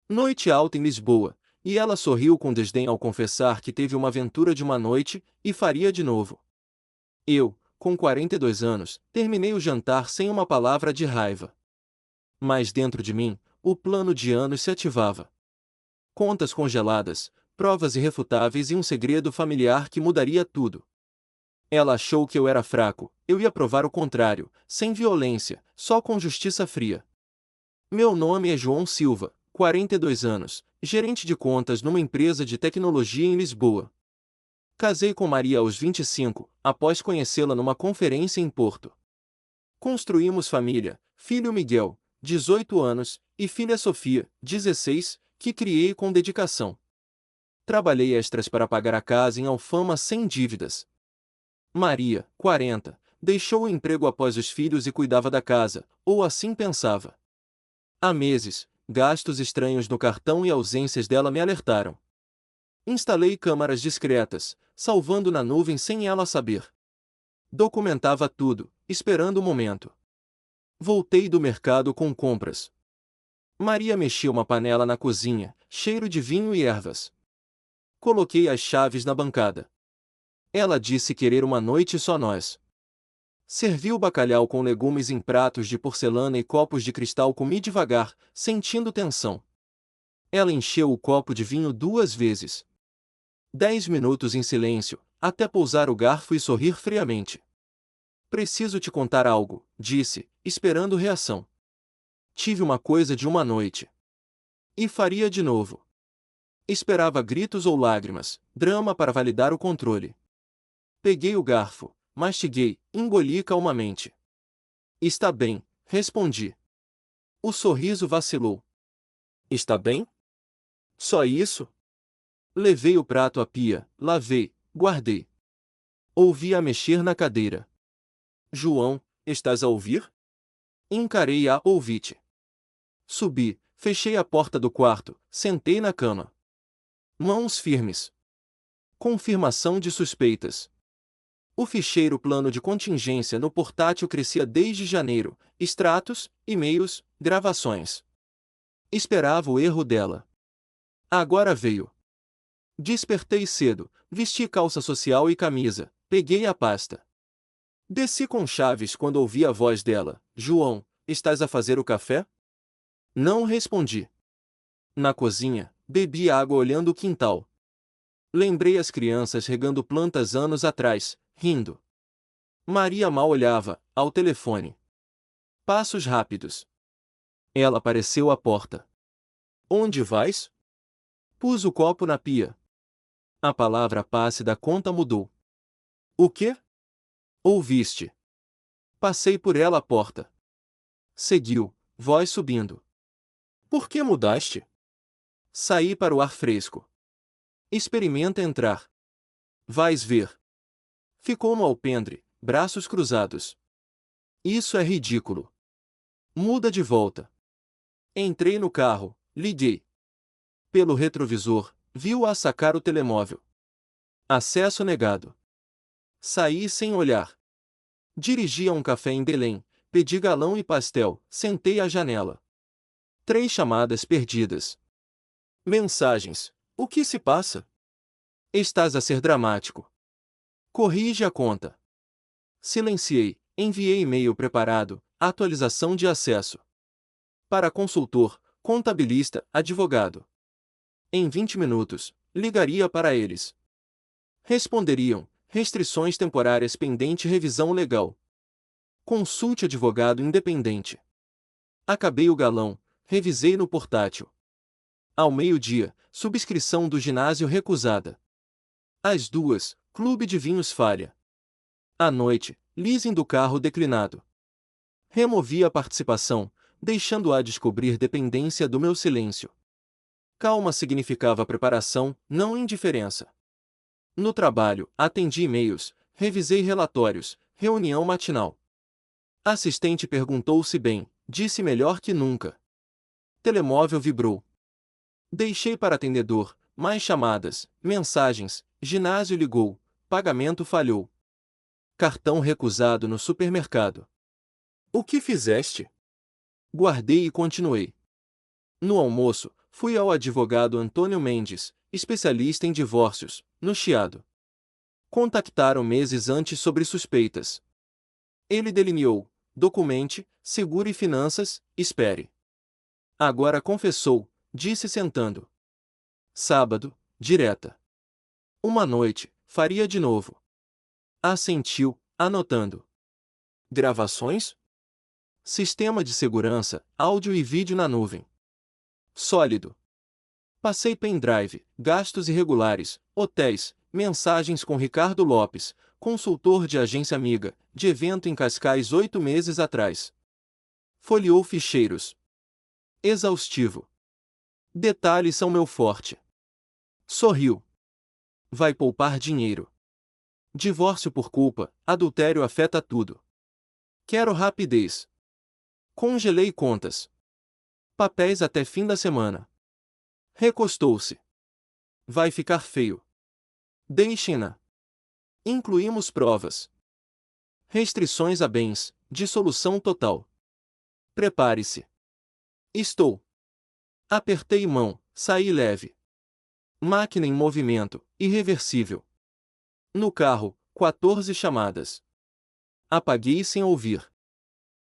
Noite alta em Lisboa, e ela sorriu com desdém ao confessar que teve uma aventura de uma noite, e faria de novo. Eu, com 42 anos, terminei o jantar sem uma palavra de raiva. Mas dentro de mim, o plano de anos se ativava. Contas congeladas, provas irrefutáveis e um segredo familiar que mudaria tudo. Ela achou que eu era fraco, eu ia provar o contrário, sem violência, só com justiça fria. Meu nome é João Silva, 42 anos, gerente de contas numa empresa de tecnologia em Lisboa. Casei com Maria aos 25, após conhecê-la numa conferência em Porto. Construímos família, filho Miguel, 18 anos, e filha Sofia, 16, que criei com dedicação. Trabalhei extras para pagar a casa em Alfama sem dívidas. Maria, 40, deixou o emprego após os filhos e cuidava da casa, ou assim pensava. Há meses, gastos estranhos no cartão e ausências dela me alertaram. Instalei câmaras discretas, salvando na nuvem sem ela saber. Documentava tudo, esperando o momento. Voltei do mercado com compras. Maria mexia uma panela na cozinha, cheiro de vinho e ervas. Coloquei as chaves na bancada. Ela disse querer uma noite só nós. Serviu bacalhau com legumes em pratos de porcelana e copos de cristal. Comi devagar, sentindo tensão. Ela encheu o copo de vinho 2 vezes. 10 minutos em silêncio, até pousar o garfo e sorrir friamente. Preciso te contar algo, disse, esperando reação. Tive uma coisa de uma noite. E faria de novo. Esperava gritos ou lágrimas, drama para validar o controle. Peguei o garfo, mastiguei, engoli calmamente. Está bem, respondi. O sorriso vacilou. Está bem? Só isso? Levei o prato à pia, lavei, guardei. Ouvi-a mexer na cadeira. João, estás a ouvir? Encarei a ouvinte. Subi, fechei a porta do quarto, sentei na cama. Mãos firmes. Confirmação de suspeitas. O ficheiro plano de contingência no portátil crescia desde janeiro, extratos, e-mails, gravações. Esperava o erro dela. Agora veio. Despertei cedo, vesti calça social e camisa, peguei a pasta. Desci com chaves quando ouvi a voz dela. João, estás a fazer o café? Não respondi. Na cozinha, bebi água olhando o quintal. Lembrei as crianças regando plantas anos atrás, rindo. Maria mal olhava, ao telefone. Passos rápidos. Ela apareceu à porta. Onde vais? Pus o copo na pia. A palavra passe da conta mudou. O quê? Ouviste? Passei por ela à porta. Seguiu, voz subindo. Por que mudaste? Saí para o ar fresco. Experimenta entrar. Vais ver. Ficou no alpendre, braços cruzados. Isso é ridículo. Muda de volta. Entrei no carro, liguei. Pelo retrovisor, viu-a sacar o telemóvel. Acesso negado. Saí sem olhar. Dirigi a um café em Belém, pedi galão e pastel, sentei à janela. 3 chamadas perdidas. Mensagens. O que se passa? Estás a ser dramático. Corrige a conta. Silenciei, enviei e-mail preparado, atualização de acesso. Para consultor, contabilista, advogado. Em 20 minutos, ligaria para eles. Responderiam, restrições temporárias pendente revisão legal. Consulte advogado independente. Acabei o galão, revisei no portátil. Ao meio-dia, subscrição do ginásio recusada. Às 2, clube de vinhos falha. À noite, leasing do carro declinado. Removi a participação, deixando-a descobrir dependência do meu silêncio. Calma significava preparação, não indiferença. No trabalho, atendi e-mails, revisei relatórios, reunião matinal. Assistente perguntou se bem, disse melhor que nunca. Telemóvel vibrou. Deixei para atendedor, mais chamadas, mensagens, ginásio ligou, pagamento falhou. Cartão recusado no supermercado. O que fizeste? Guardei e continuei. No almoço, Fui ao advogado Antônio Mendes, especialista em divórcios, no Chiado. Contactaram meses antes sobre suspeitas. Ele delineou: documente, segure finanças, espere. Agora confessou, disse sentando. Sábado, direta. Uma noite, faria de novo. Assentiu, anotando. Gravações? Sistema de segurança, áudio e vídeo na nuvem. Sólido. Passei pendrive, gastos irregulares, hotéis, mensagens com Ricardo Lopes, consultor de agência amiga, de evento em Cascais 8 meses atrás. Folheou ficheiros. Exaustivo. Detalhes são meu forte. Sorriu. Vai poupar dinheiro. Divórcio por culpa, adultério afeta tudo. Quero rapidez. Congelei contas. Papéis até fim da semana. Recostou-se. Vai ficar feio. Deixem-na. Incluímos provas. Restrições a bens, dissolução total. Prepare-se. Estou. Apertei mão, saí leve. Máquina em movimento, irreversível. No carro, 14 chamadas. Apaguei sem ouvir.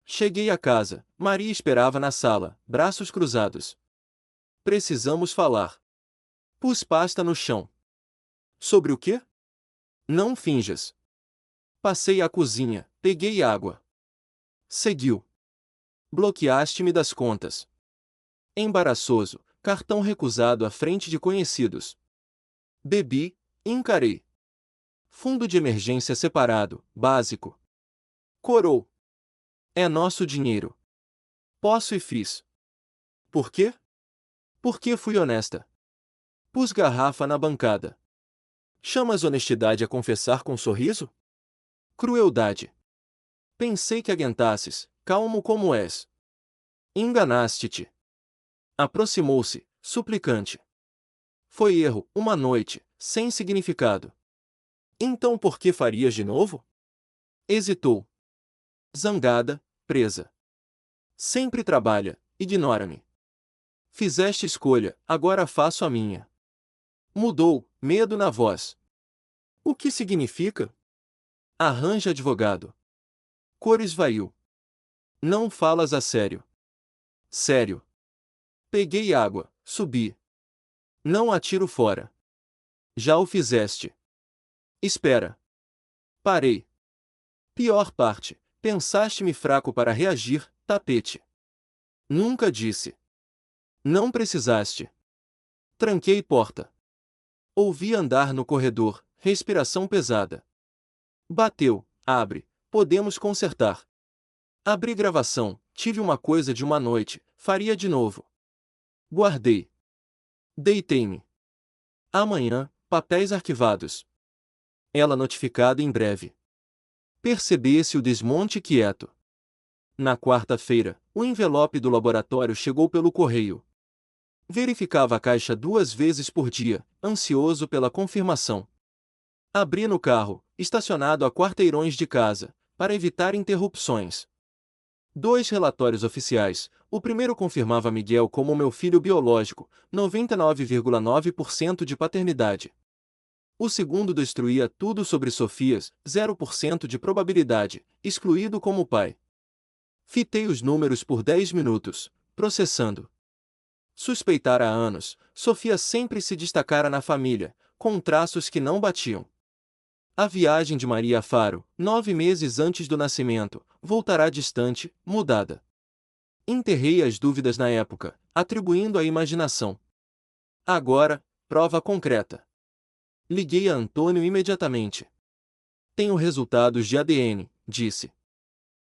Cheguei a casa, Maria esperava na sala, braços cruzados. Precisamos falar. Pus pasta no chão. Sobre o quê? Não finjas. Passei à cozinha, peguei água. Seguiu. Bloqueaste-me das contas. Embaraçoso, cartão recusado à frente de conhecidos. Bebi, encarei. Fundo de emergência separado, básico. Corou. É nosso dinheiro. Posso e fiz. Por quê? Porque fui honesta. Pus garrafa na bancada. Chamas honestidade a confessar com sorriso? Crueldade. Pensei que aguentasses, calmo como és. Enganaste-te. Aproximou-se, suplicante. Foi erro, uma noite, sem significado. Então por que farias de novo? Hesitou. Zangada, presa. Sempre trabalha, ignora-me. Fizeste escolha, agora faço a minha. Mudou, medo na voz. O que significa? Arranja advogado. Cor esvaiu. Não falas a sério. Sério. Peguei água, subi. Não atiro fora. Já o fizeste. Espera. Parei. Pior parte, pensaste-me fraco para reagir, tapete. Nunca disse. Não precisaste. Tranquei porta. Ouvi andar no corredor, respiração pesada. Bateu, abre, podemos consertar. Abri gravação, tive uma coisa de uma noite, faria de novo. Guardei. Deitei-me. Amanhã, papéis arquivados. Ela notificada em breve. Percebesse o desmonte quieto. Na quarta-feira, o envelope do laboratório chegou pelo correio. Verificava a caixa 2 vezes por dia, ansioso pela confirmação. Abri no carro, estacionado a quarteirões de casa, para evitar interrupções. 2 relatórios oficiais. O primeiro confirmava Miguel como meu filho biológico, 99,9% de paternidade. O segundo destruía tudo sobre Sofias, 0% de probabilidade, excluído como pai. Fitei os números por 10 minutos, processando. Suspeitara há anos, Sofia sempre se destacara na família, com traços que não batiam. A viagem de Maria a Faro, 9 meses antes do nascimento, voltará distante, mudada. Enterrei as dúvidas na época, atribuindo à imaginação. Agora, prova concreta. Liguei a Antônio imediatamente. Tenho resultados de ADN, disse.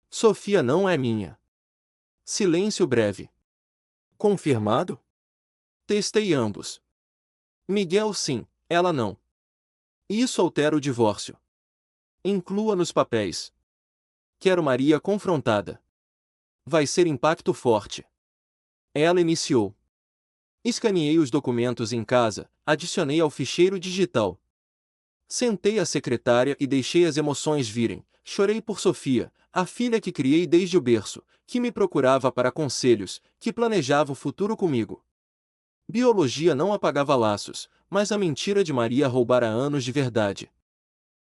Sofia não é minha. Silêncio breve. Confirmado? Testei ambos. Miguel sim, ela não. Isso altera o divórcio. Inclua nos papéis. Quero Maria confrontada. Vai ser impacto forte. Ela iniciou. Escaneei os documentos em casa, adicionei ao ficheiro digital. Sentei a secretária e deixei as emoções virem. Chorei por Sofia, a filha que criei desde o berço, que me procurava para conselhos, que planejava o futuro comigo. Biologia não apagava laços, mas a mentira de Maria roubara anos de verdade.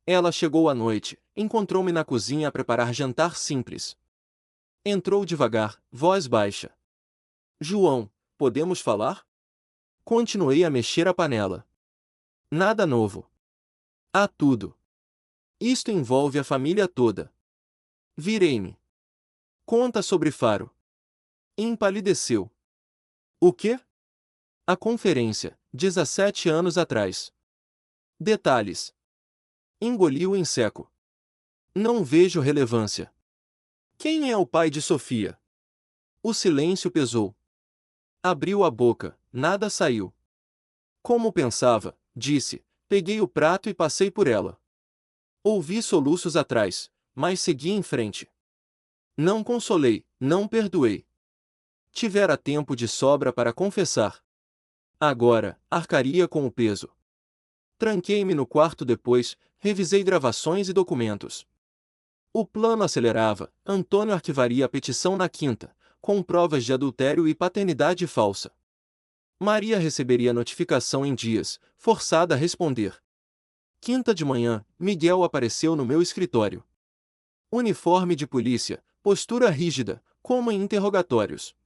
Ela chegou à noite, encontrou-me na cozinha a preparar jantar simples. Entrou devagar, voz baixa. João, podemos falar? Continuei a mexer a panela. Nada novo. Há tudo. Isto envolve a família toda. Virei-me. Conta sobre Faro. Empalideceu. O quê? A conferência, 17 anos atrás. Detalhes. Engoliu em seco. Não vejo relevância. Quem é o pai de Sofia? O silêncio pesou. Abriu a boca, nada saiu. Como pensava, disse, peguei o prato e passei por ela. Ouvi soluços atrás, mas segui em frente. Não consolei, não perdoei. Tivera tempo de sobra para confessar. Agora, arcaria com o peso. Tranquei-me no quarto depois, revisei gravações e documentos. O plano acelerava, Antônio arquivaria a petição na quinta, com provas de adultério e paternidade falsa. Maria receberia notificação em dias, forçada a responder. Quinta de manhã, Miguel apareceu no meu escritório. Uniforme de polícia, postura rígida, como em interrogatórios.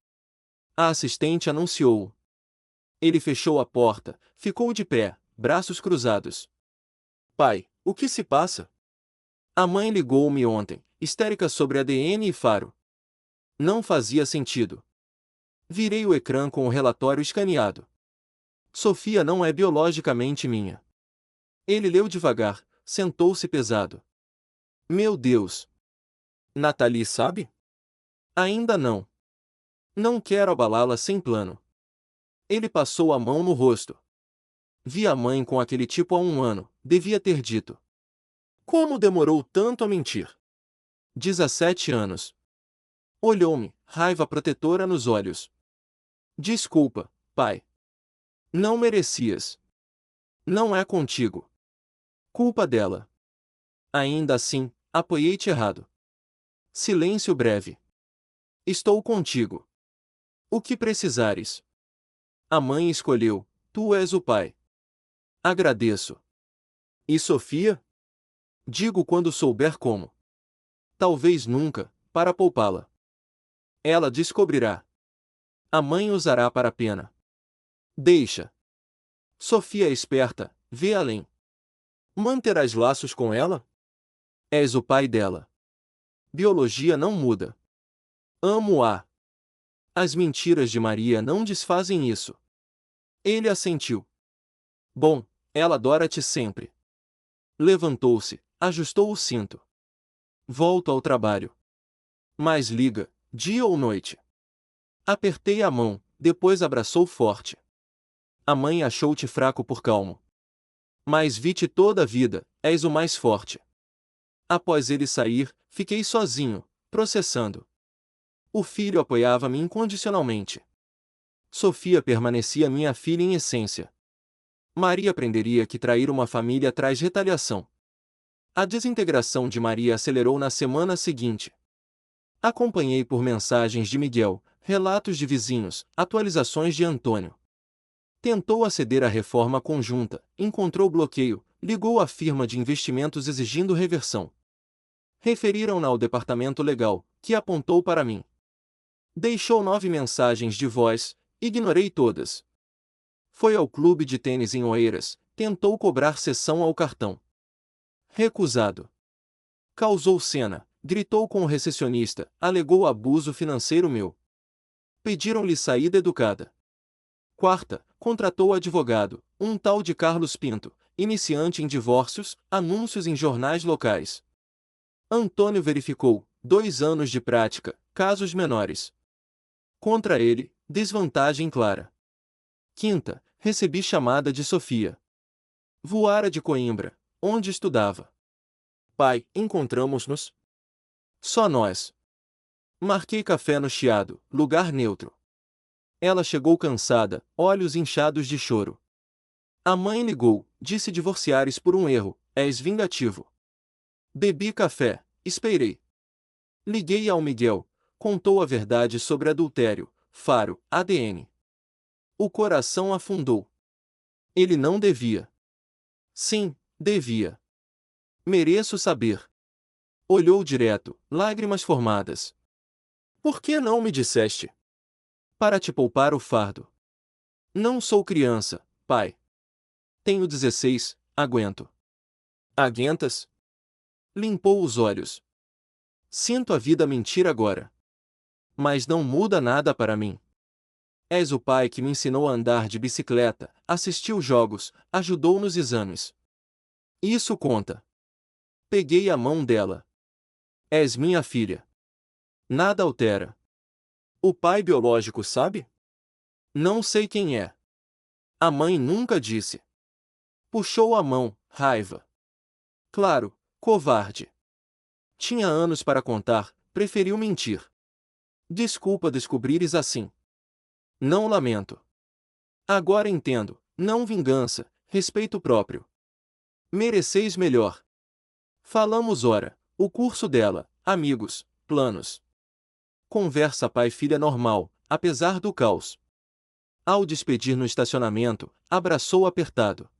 A assistente anunciou-o. Ele fechou a porta, ficou de pé, braços cruzados. Pai, o que se passa? A mãe ligou-me ontem, histérica sobre ADN e Faro. Não fazia sentido. Virei o ecrã com o relatório escaneado. Sofia não é biologicamente minha. Ele leu devagar, sentou-se pesado. Meu Deus! Nathalie sabe? Ainda não. Não quero abalá-la sem plano. Ele passou a mão no rosto. Vi a mãe com aquele tipo há um ano, devia ter dito. Como demorou tanto a mentir? 17 anos. Olhou-me, raiva protetora nos olhos. Desculpa, pai. Não merecias. Não é contigo. Culpa dela. Ainda assim, apoiei-te errado. Silêncio breve. Estou contigo. O que precisares. A mãe escolheu, tu és o pai. Agradeço. E Sofia? Digo quando souber como. Talvez nunca, para poupá-la. Ela descobrirá. A mãe usará para a pena. Deixa. Sofia é esperta, vê além. Manterás laços com ela? És o pai dela. Biologia não muda. Amo-a. As mentiras de Maria não desfazem isso. Ele assentiu. Bom, ela adora-te sempre. Levantou-se, ajustou o cinto. Volto ao trabalho. Mas liga, dia ou noite. Apertei a mão, depois abraçou forte. A mãe achou-te fraco por calmo. Mas vi-te toda a vida, és o mais forte. Após ele sair, fiquei sozinho, processando. O filho apoiava-me incondicionalmente. Sofia permanecia minha filha em essência. Maria aprenderia que trair uma família traz retaliação. A desintegração de Maria acelerou na semana seguinte. Acompanhei por mensagens de Miguel, relatos de vizinhos, atualizações de Antônio. Tentou aceder à reforma conjunta, encontrou bloqueio, ligou à firma de investimentos exigindo reversão. Referiram-na ao departamento legal, que apontou para mim. Deixou 9 mensagens de voz, ignorei todas. Foi ao clube de tênis em Oeiras, tentou cobrar cessão ao cartão. Recusado. Causou cena, gritou com o recepcionista, alegou abuso financeiro meu. Pediram-lhe saída educada. Quarta, contratou advogado, um tal de Carlos Pinto, iniciante em divórcios, anúncios em jornais locais. Antônio verificou, 2 anos de prática, casos menores. Contra ele, desvantagem clara. Quinta, recebi chamada de Sofia. Voara de Coimbra, onde estudava. Pai, encontramos-nos? Só nós. Marquei café no Chiado, lugar neutro. Ela chegou cansada, olhos inchados de choro. A mãe ligou, disse divorciares por um erro, és vingativo. Bebi café, esperei. Liguei ao Miguel, contou a verdade sobre adultério, Faro, ADN. O coração afundou. Ele não devia. Sim, devia. Mereço saber. Olhou direto, lágrimas formadas. Por que não me disseste? Para te poupar o fardo. Não sou criança, pai. Tenho 16, aguento. Aguentas? Limpou os olhos. Sinto a vida mentir agora. Mas não muda nada para mim. És o pai que me ensinou a andar de bicicleta, assistiu jogos, ajudou nos exames. Isso conta. Peguei a mão dela. És minha filha. Nada altera. O pai biológico sabe? Não sei quem é. A mãe nunca disse. Puxou a mão, raiva. Claro, covarde. Tinha anos para contar, preferiu mentir. Desculpa descobrires assim. Não lamento. Agora entendo, não vingança, respeito próprio. Mereceis melhor. Falamos ora, o curso dela, amigos, planos. Conversa pai-filha normal, apesar do caos. Ao despedir no estacionamento, abraçou apertado.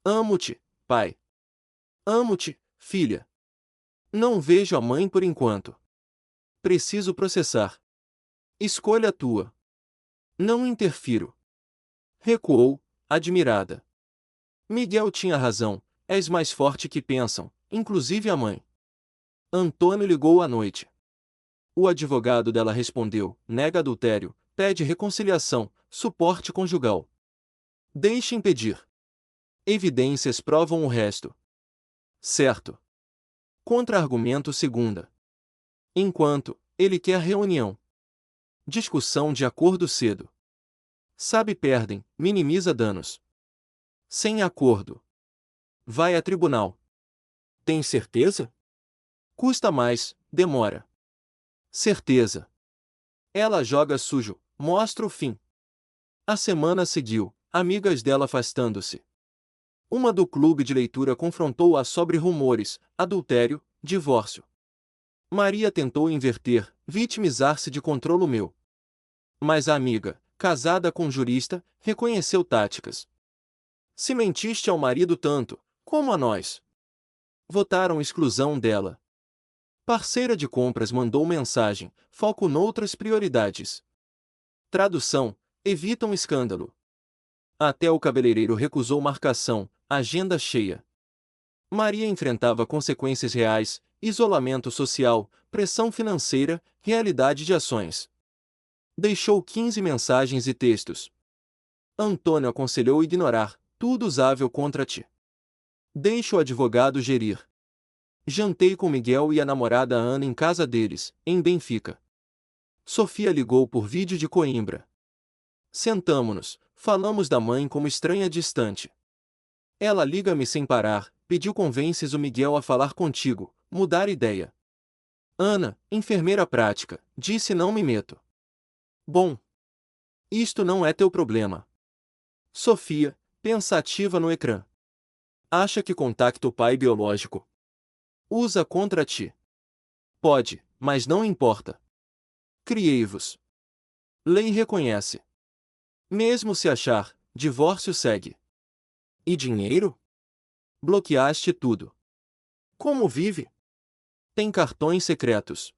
Amo-te, pai. Amo-te, filha. Não vejo a mãe por enquanto. Preciso processar. Escolha tua. Não interfiro. Recuou, admirada. Miguel tinha razão, és mais forte que pensam, inclusive a mãe. Antônio ligou à noite. O advogado dela respondeu, nega adultério, pede reconciliação, suporte conjugal. Deixe impedir. Evidências provam o resto. Certo. Contra-argumento segunda. Enquanto, ele quer reunião. Discussão de acordo cedo. Sabe perdem, minimiza danos. Sem acordo. Vai a tribunal. Tem certeza? Custa mais, demora. Certeza. Ela joga sujo, mostra o fim. A semana seguiu, amigas dela afastando-se. Uma do clube de leitura confrontou-a sobre rumores, adultério, divórcio. Maria tentou inverter, vitimizar-se de controlo meu. Mas a amiga, casada com um jurista, reconheceu táticas. Se mentiste ao marido tanto, como a nós. Votaram exclusão dela. Parceira de compras mandou mensagem, foco noutras prioridades. Tradução, evita um escândalo. Até o cabeleireiro recusou marcação, agenda cheia. Maria enfrentava consequências reais, isolamento social, pressão financeira, realidade de ações. Deixou 15 mensagens e textos. Antônio aconselhou ignorar, tudo usável contra ti. Deixa o advogado gerir. Jantei com Miguel e a namorada Ana em casa deles, em Benfica. Sofia ligou por vídeo de Coimbra. Sentamo-nos, falamos da mãe como estranha distante. Ela liga-me sem parar, pediu convences o Miguel a falar contigo, mudar ideia. Ana, enfermeira prática, disse não me meto. Bom. Isto não é teu problema. Sofia, pensativa no ecrã. Acha que contacta o pai biológico. Usa contra ti. Pode, mas não importa. Criei-vos. Lei reconhece. Mesmo se achar, divórcio segue. E dinheiro? Bloqueaste tudo. Como vive? Tem cartões secretos.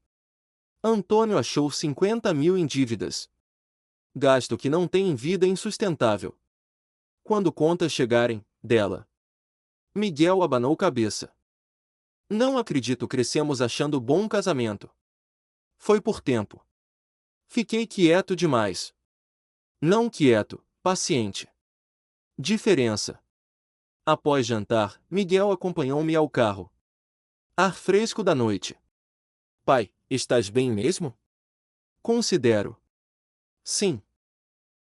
Antônio achou 50 mil em dívidas. Gasto que não tem em vida insustentável. Quando contas chegarem, dela. Miguel abanou cabeça. Não acredito crescemos achando bom casamento. Foi por tempo. Fiquei quieto demais. Não quieto, paciente. Diferença. Após jantar, Miguel acompanhou-me ao carro. Ar fresco da noite. Pai, estás bem mesmo? Considero. Sim.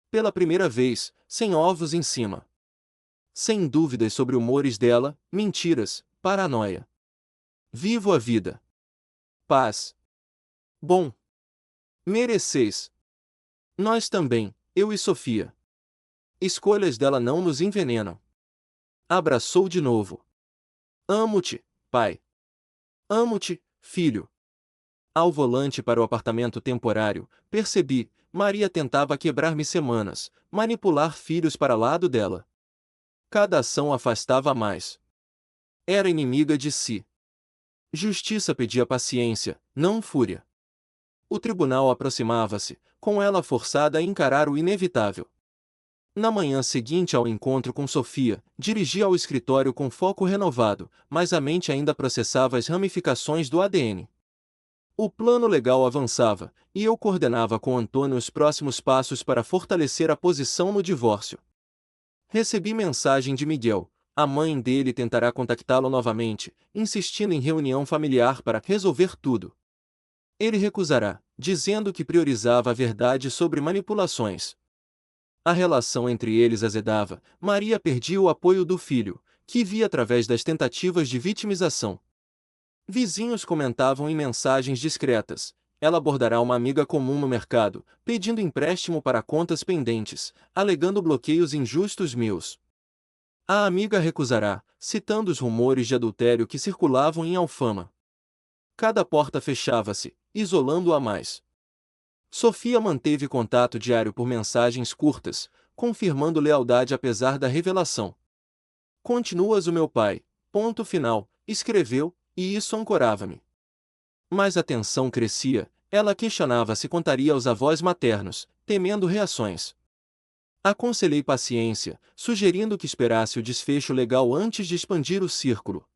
Pela primeira vez, sem ovos em cima. Sem dúvidas sobre humores dela, mentiras, paranoia. Vivo a vida. Paz. Bom. Mereceis. Nós também, eu e Sofia. Escolhas dela não nos envenenam. Abraçou de novo. Amo-te, pai. Amo-te, filho. Ao volante para o apartamento temporário, percebi, Maria tentava quebrar-me semanas, manipular filhos para lado dela. Cada ação afastava mais. Era inimiga de si. Justiça pedia paciência, não fúria. O tribunal aproximava-se, com ela forçada a encarar o inevitável. Na manhã seguinte ao encontro com Sofia, dirigi ao escritório com foco renovado, mas a mente ainda processava as ramificações do ADN. O plano legal avançava, e eu coordenava com Antônio os próximos passos para fortalecer a posição no divórcio. Recebi mensagem de Miguel. A mãe dele tentará contactá-lo novamente, insistindo em reunião familiar para resolver tudo. Ele recusará, dizendo que priorizava a verdade sobre manipulações. A relação entre eles azedava. Maria perdia o apoio do filho, que via através das tentativas de vitimização. Vizinhos comentavam em mensagens discretas: ela abordará uma amiga comum no mercado, pedindo empréstimo para contas pendentes, alegando bloqueios injustos meus. A amiga recusará, citando os rumores de adultério que circulavam em Alfama. Cada porta fechava-se, isolando-a mais. Sofia manteve contato diário por mensagens curtas, confirmando lealdade apesar da revelação. Continuas o meu pai, ponto final, escreveu, e isso ancorava-me. Mas a tensão crescia, ela questionava se contaria aos avós maternos, temendo reações. Aconselhei paciência, sugerindo que esperasse o desfecho legal antes de expandir o círculo.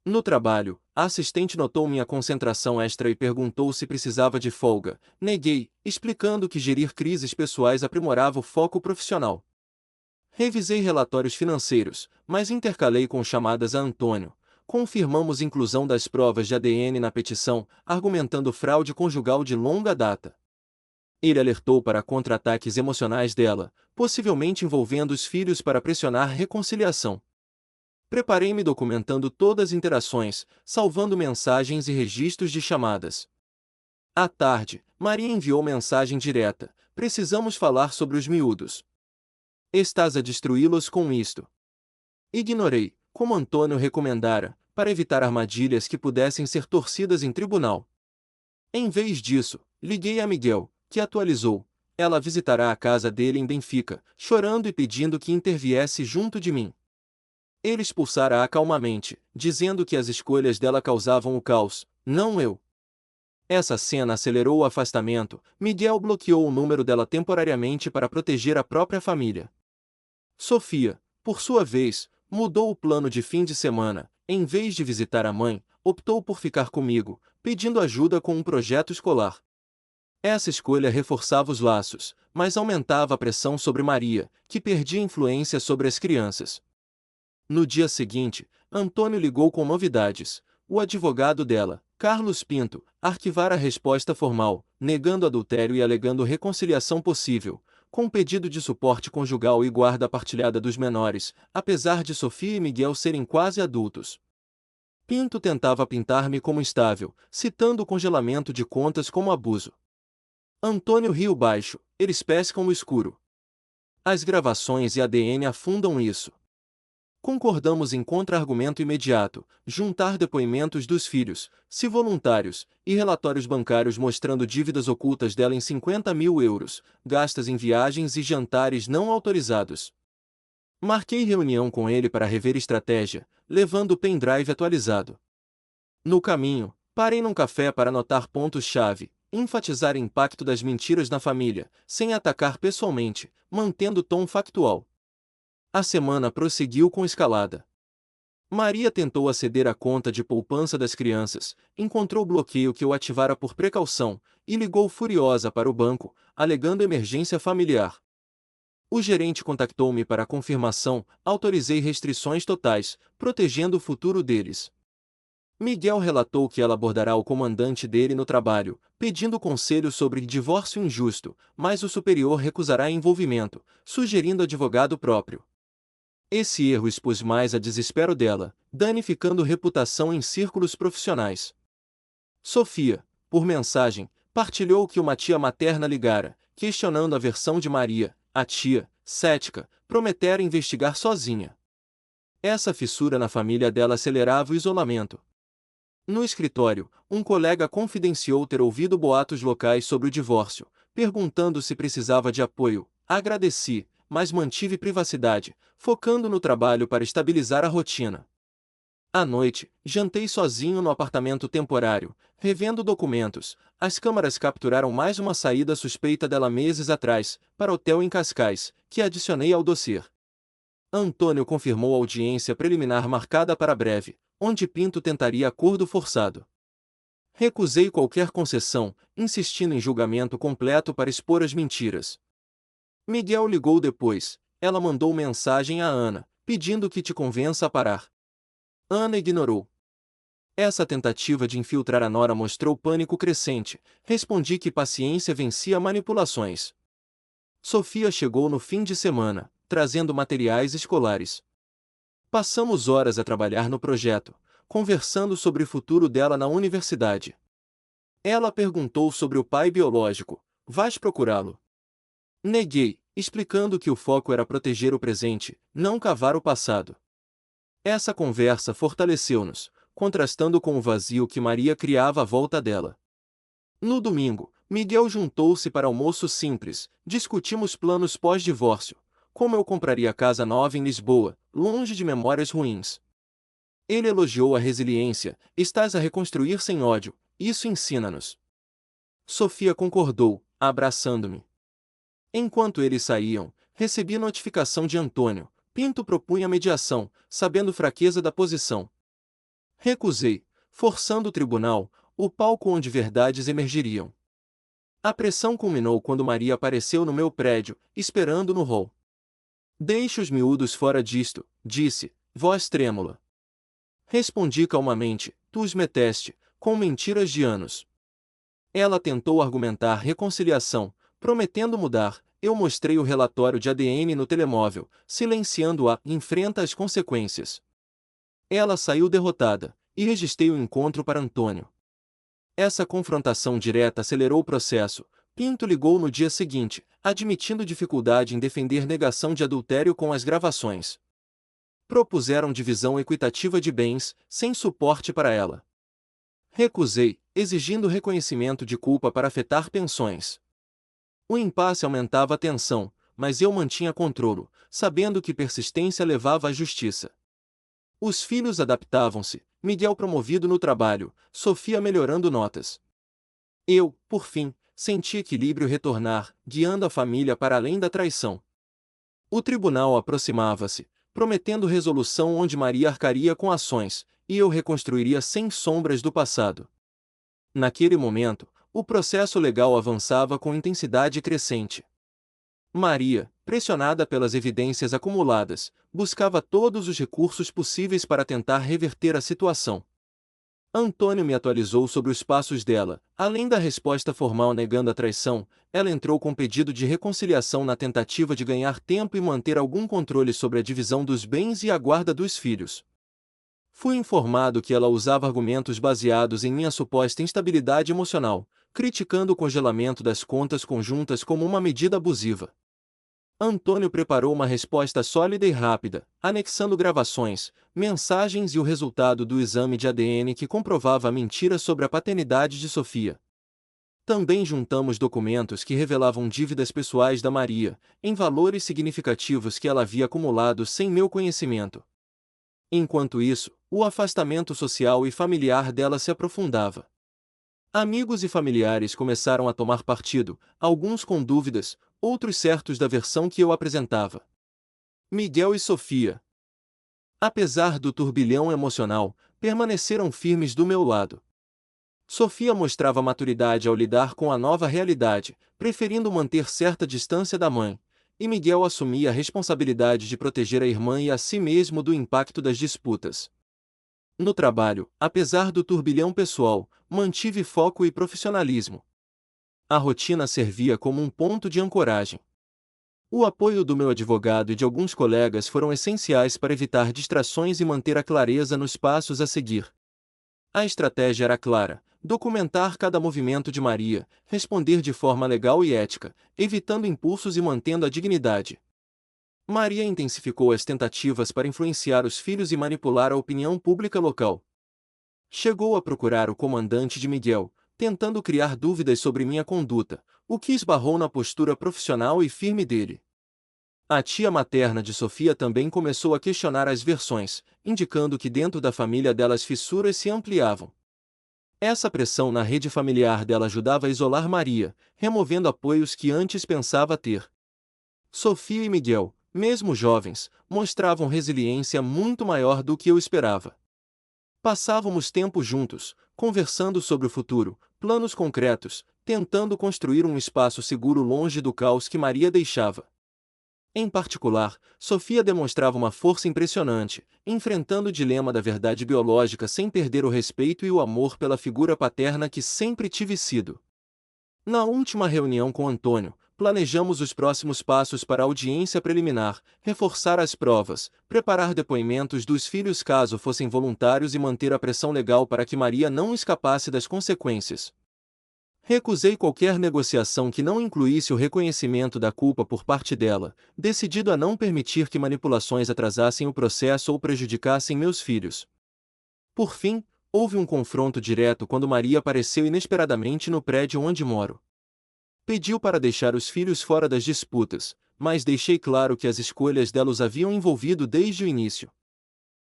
No trabalho, a assistente notou minha concentração extra e perguntou se precisava de folga. Neguei, explicando que gerir crises pessoais aprimorava o foco profissional. Revisei relatórios financeiros, mas intercalei com chamadas a Antônio. Confirmamos inclusão das provas de ADN na petição, argumentando fraude conjugal de longa data. Ele alertou para contra-ataques emocionais dela, possivelmente envolvendo os filhos para pressionar reconciliação. Preparei-me documentando todas as interações, salvando mensagens e registros de chamadas. À tarde, Maria enviou mensagem direta: precisamos falar sobre os miúdos. Estás a destruí-los com isto. Ignorei, como Antônio recomendara, para evitar armadilhas que pudessem ser torcidas em tribunal. Em vez disso, liguei a Miguel, que atualizou: ela visitará a casa dele em Benfica, chorando e pedindo que interviesse junto de mim. Ele expulsara-a calmamente, dizendo que as escolhas dela causavam o caos, não eu. Essa cena acelerou o afastamento. Miguel bloqueou o número dela temporariamente para proteger a própria família. Sofia, por sua vez, mudou o plano de fim de semana. Em vez de visitar a mãe, optou por ficar comigo, pedindo ajuda com um projeto escolar. Essa escolha reforçava os laços, mas aumentava a pressão sobre Maria, que perdia influência sobre as crianças. No dia seguinte, Antônio ligou com novidades. O advogado dela, Carlos Pinto, arquivara a resposta formal, negando adultério e alegando reconciliação possível, com pedido de suporte conjugal e guarda partilhada dos menores, apesar de Sofia e Miguel serem quase adultos. Pinto tentava pintar-me como instável, citando o congelamento de contas como abuso. Antônio riu baixo: eles pescam no escuro. As gravações e ADN afundam isso. Concordamos em contra-argumento imediato: juntar depoimentos dos filhos, se voluntários, e relatórios bancários mostrando dívidas ocultas dela em 50.000 euros, gastas em viagens e jantares não autorizados. Marquei reunião com ele para rever estratégia, levando o pendrive atualizado. No caminho, parei num café para anotar pontos-chave, enfatizar o impacto das mentiras na família, sem atacar pessoalmente, mantendo o tom factual. A semana prosseguiu com escalada. Maria tentou aceder à conta de poupança das crianças, encontrou o bloqueio que eu ativara por precaução, e ligou furiosa para o banco, alegando emergência familiar. O gerente contactou-me para confirmação, autorizei restrições totais, protegendo o futuro deles. Miguel relatou que ela abordará o comandante dele no trabalho, pedindo conselho sobre divórcio injusto, mas o superior recusará envolvimento, sugerindo advogado próprio. Esse erro expôs mais a desespero dela, danificando reputação em círculos profissionais. Sofia, por mensagem, partilhou que uma tia materna ligara, questionando a versão de Maria. A tia, cética, prometera investigar sozinha. Essa fissura na família dela acelerava o isolamento. No escritório, um colega confidenciou ter ouvido boatos locais sobre o divórcio, perguntando se precisava de apoio. Agradeci, mas mantive privacidade, focando no trabalho para estabilizar a rotina. À noite, jantei sozinho no apartamento temporário, revendo documentos. As câmaras capturaram mais uma saída suspeita dela meses atrás, para hotel em Cascais, que adicionei ao dossiê. Antônio confirmou a audiência preliminar marcada para breve, onde Pinto tentaria acordo forçado. Recusei qualquer concessão, insistindo em julgamento completo para expor as mentiras. Miguel ligou depois. Ela mandou mensagem a Ana, pedindo que te convença a parar. Ana ignorou. Essa tentativa de infiltrar a nora mostrou pânico crescente. Respondi que paciência vencia manipulações. Sofia chegou no fim de semana, trazendo materiais escolares. Passamos horas a trabalhar no projeto, conversando sobre o futuro dela na universidade. Ela perguntou sobre o pai biológico. Vais procurá-lo? Neguei, explicando que o foco era proteger o presente, não cavar o passado. Essa conversa fortaleceu-nos, contrastando com o vazio que Maria criava à volta dela. No domingo, Miguel juntou-se para almoço simples. Discutimos planos pós-divórcio. Como eu compraria casa nova em Lisboa, longe de memórias ruins. Ele elogiou a resiliência. Estás a reconstruir sem ódio, isso ensina-nos. Sofia concordou, abraçando-me. Enquanto eles saíam, recebi notificação de Antônio. Pinto propunha mediação, sabendo fraqueza da posição. Recusei, forçando o tribunal, o palco onde verdades emergiriam. A pressão culminou quando Maria apareceu no meu prédio, esperando no hall. Deixe os miúdos fora disto, disse, voz trêmula. Respondi calmamente, tu os meteste, com mentiras de anos. Ela tentou argumentar reconciliação, prometendo mudar. Eu mostrei o relatório de ADN no telemóvel, silenciando-a, enfrenta as consequências. Ela saiu derrotada, e registrei o encontro para Antônio. Essa confrontação direta acelerou o processo. Pinto ligou no dia seguinte, admitindo dificuldade em defender negação de adultério com as gravações. Propuseram divisão equitativa de bens, sem suporte para ela. Recusei, exigindo reconhecimento de culpa para afetar pensões. O impasse aumentava a tensão, mas eu mantinha controlo, sabendo que persistência levava à justiça. Os filhos adaptavam-se, Miguel promovido no trabalho, Sofia melhorando notas. Eu, por fim, senti equilíbrio retornar, guiando a família para além da traição. O tribunal aproximava-se, prometendo resolução onde Maria arcaria com ações, e eu reconstruiria sem sombras do passado. Naquele momento, o processo legal avançava com intensidade crescente. Maria, pressionada pelas evidências acumuladas, buscava todos os recursos possíveis para tentar reverter a situação. Antônio me atualizou sobre os passos dela. Além da resposta formal negando a traição, ela entrou com pedido de reconciliação na tentativa de ganhar tempo e manter algum controle sobre a divisão dos bens e a guarda dos filhos. Fui informado que ela usava argumentos baseados em minha suposta instabilidade emocional, criticando o congelamento das contas conjuntas como uma medida abusiva. Antônio preparou uma resposta sólida e rápida, anexando gravações, mensagens e o resultado do exame de ADN que comprovava a mentira sobre a paternidade de Sofia. Também juntamos documentos que revelavam dívidas pessoais da Maria, em valores significativos que ela havia acumulado sem meu conhecimento. Enquanto isso, o afastamento social e familiar dela se aprofundava. Amigos e familiares começaram a tomar partido, alguns com dúvidas, outros certos da versão que eu apresentava. Miguel e Sofia, apesar do turbilhão emocional, permaneceram firmes do meu lado. Sofia mostrava maturidade ao lidar com a nova realidade, preferindo manter certa distância da mãe, e Miguel assumia a responsabilidade de proteger a irmã e a si mesmo do impacto das disputas. No trabalho, apesar do turbilhão pessoal, mantive foco e profissionalismo. A rotina servia como um ponto de ancoragem. O apoio do meu advogado e de alguns colegas foram essenciais para evitar distrações e manter a clareza nos passos a seguir. A estratégia era clara: documentar cada movimento de Maria, responder de forma legal e ética, evitando impulsos e mantendo a dignidade. Maria intensificou as tentativas para influenciar os filhos e manipular a opinião pública local. Chegou a procurar o comandante de Miguel, tentando criar dúvidas sobre minha conduta, o que esbarrou na postura profissional e firme dele. A tia materna de Sofia também começou a questionar as versões, indicando que dentro da família dela as fissuras se ampliavam. Essa pressão na rede familiar dela ajudava a isolar Maria, removendo apoios que antes pensava ter. Sofia e Miguel, mesmo jovens, mostravam resiliência muito maior do que eu esperava. Passávamos tempo juntos, conversando sobre o futuro, planos concretos, tentando construir um espaço seguro longe do caos que Maria deixava. Em particular, Sofia demonstrava uma força impressionante, enfrentando o dilema da verdade biológica sem perder o respeito e o amor pela figura paterna que sempre tive sido. Na última reunião com Antônio, planejamos os próximos passos para a audiência preliminar, reforçar as provas, preparar depoimentos dos filhos caso fossem voluntários e manter a pressão legal para que Maria não escapasse das consequências. Recusei qualquer negociação que não incluísse o reconhecimento da culpa por parte dela, decidido a não permitir que manipulações atrasassem o processo ou prejudicassem meus filhos. Por fim, houve um confronto direto quando Maria apareceu inesperadamente no prédio onde moro. Pediu para deixar os filhos fora das disputas, mas deixei claro que as escolhas dela os haviam envolvido desde o início.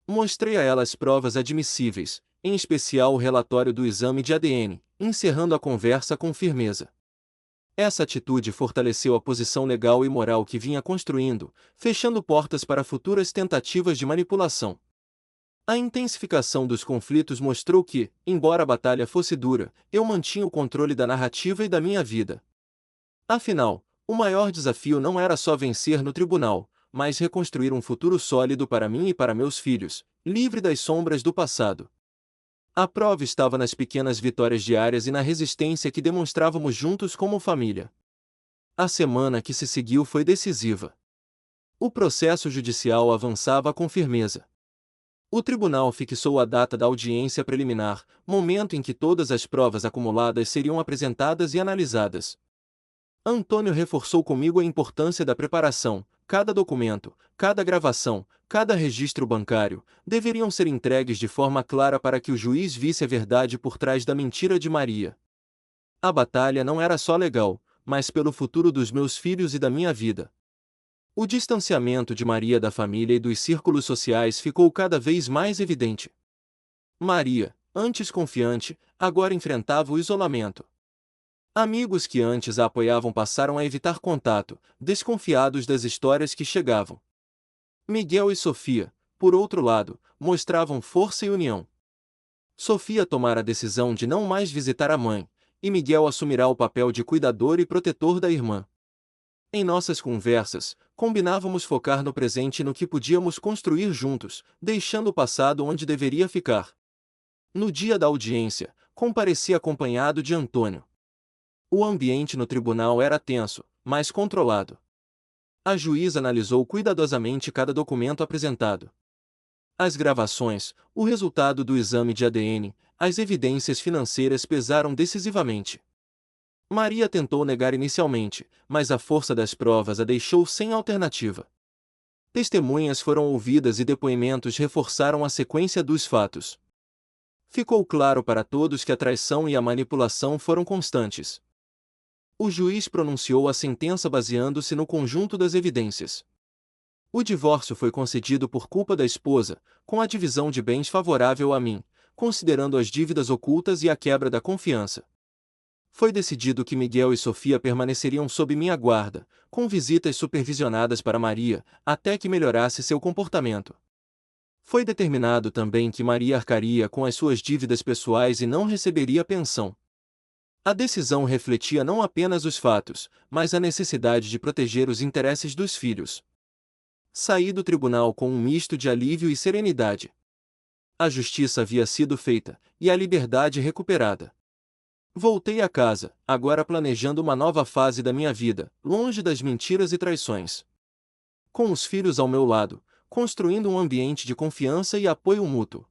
Mostrei a ela as provas admissíveis, em especial o relatório do exame de ADN, encerrando a conversa com firmeza. Essa atitude fortaleceu a posição legal e moral que vinha construindo, fechando portas para futuras tentativas de manipulação. A intensificação dos conflitos mostrou que, embora a batalha fosse dura, eu mantinha o controle da narrativa e da minha vida. Afinal, o maior desafio não era só vencer no tribunal, mas reconstruir um futuro sólido para mim e para meus filhos, livre das sombras do passado. A prova estava nas pequenas vitórias diárias e na resistência que demonstrávamos juntos como família. A semana que se seguiu foi decisiva. O processo judicial avançava com firmeza. O tribunal fixou a data da audiência preliminar, momento em que todas as provas acumuladas seriam apresentadas e analisadas. Antônio reforçou comigo a importância da preparação. Cada documento, cada gravação, cada registro bancário, deveriam ser entregues de forma clara para que o juiz visse a verdade por trás da mentira de Maria. A batalha não era só legal, mas pelo futuro dos meus filhos e da minha vida. O distanciamento de Maria da família e dos círculos sociais ficou cada vez mais evidente. Maria, antes confiante, agora enfrentava o isolamento. Amigos que antes a apoiavam passaram a evitar contato, desconfiados das histórias que chegavam. Miguel e Sofia, por outro lado, mostravam força e união. Sofia tomara a decisão de não mais visitar a mãe, e Miguel assumirá o papel de cuidador e protetor da irmã. Em nossas conversas, combinávamos focar no presente e no que podíamos construir juntos, deixando o passado onde deveria ficar. No dia da audiência, compareci acompanhado de Antônio. O ambiente no tribunal era tenso, mas controlado. A juíza analisou cuidadosamente cada documento apresentado. As gravações, o resultado do exame de ADN, as evidências financeiras pesaram decisivamente. Maria tentou negar inicialmente, mas a força das provas a deixou sem alternativa. Testemunhas foram ouvidas e depoimentos reforçaram a sequência dos fatos. Ficou claro para todos que a traição e a manipulação foram constantes. O juiz pronunciou a sentença baseando-se no conjunto das evidências. O divórcio foi concedido por culpa da esposa, com a divisão de bens favorável a mim, considerando as dívidas ocultas e a quebra da confiança. Foi decidido que Miguel e Sofia permaneceriam sob minha guarda, com visitas supervisionadas para Maria, até que melhorasse seu comportamento. Foi determinado também que Maria arcaria com as suas dívidas pessoais e não receberia pensão. A decisão refletia não apenas os fatos, mas a necessidade de proteger os interesses dos filhos. Saí do tribunal com um misto de alívio e serenidade. A justiça havia sido feita, e a liberdade recuperada. Voltei a casa, agora planejando uma nova fase da minha vida, longe das mentiras e traições. Com os filhos ao meu lado, construindo um ambiente de confiança e apoio mútuo.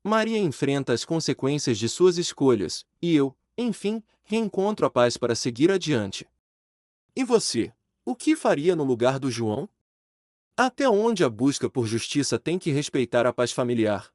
Maria enfrenta as consequências de suas escolhas, e eu, enfim, reencontro a paz para seguir adiante. E você? O que faria no lugar do João? Até onde a busca por justiça tem que respeitar a paz familiar?